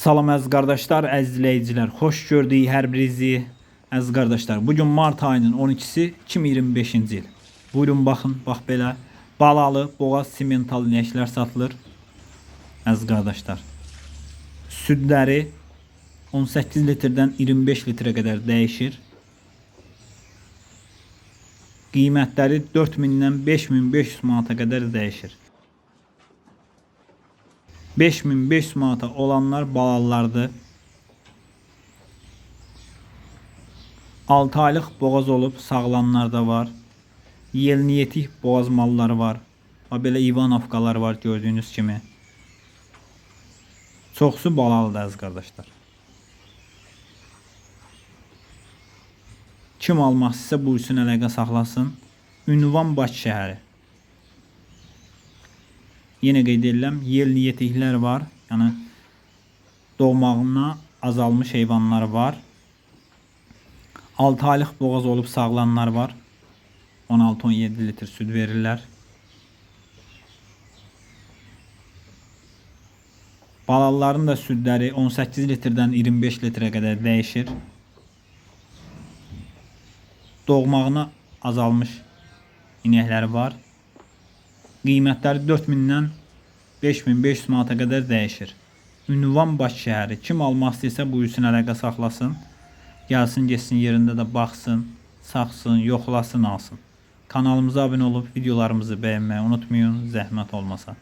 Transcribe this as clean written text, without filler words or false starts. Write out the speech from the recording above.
Salam əziz qardaşlar, əziz izləyicilər. Xoş gördük hər birinizi. Əziz qardaşlar, bugün mart ayının 12-si 2025-ci il. Buyurun baxın, bax belə balalı boğaz simental inəklər satılır. Əziz qardaşlar, südləri 18 litrdən 25 litrə qədər dəyişir. Qiymətləri 4000-dən 5500 manata qədər dəyişir. 5500 manata olanlar balalılardır. 6 aylıq boğaz olub sağlanlar da var. Yelni yetik boğaz malları var. Belə İvanovkalar var gördüğünüz kimi. Çoxsu balalıdır əziz qardaşlar. Kim almaq istəsə buyursun, əlaqə saxlasın. Ünvan Bakı şəhəri. Yine qeyd edirəm, yelni yetiklər var. Yəni doğmağına azalmış heyvanlar var. 6 aylıq boğaz olub sağlanlar var. 16-17 litr süd verirlər. Balalıların da südləri 18 litrdən 25 litrə qədər dəyişir. Doğmağına azalmış inəkləri var. Qiymətləri 4000-dən 5500 manata qədər dəyişir. Ünvan Bakı şəhəri. Kim almaq istəyirsə buyursun, əlaqə saxlasın. Gəlsin, getsin yerində də baxsın, saxsın, yoxlasın, alsın. Kanalımıza abunə olub videolarımızı bəyənməyi unutmayın, zəhmət olmasa.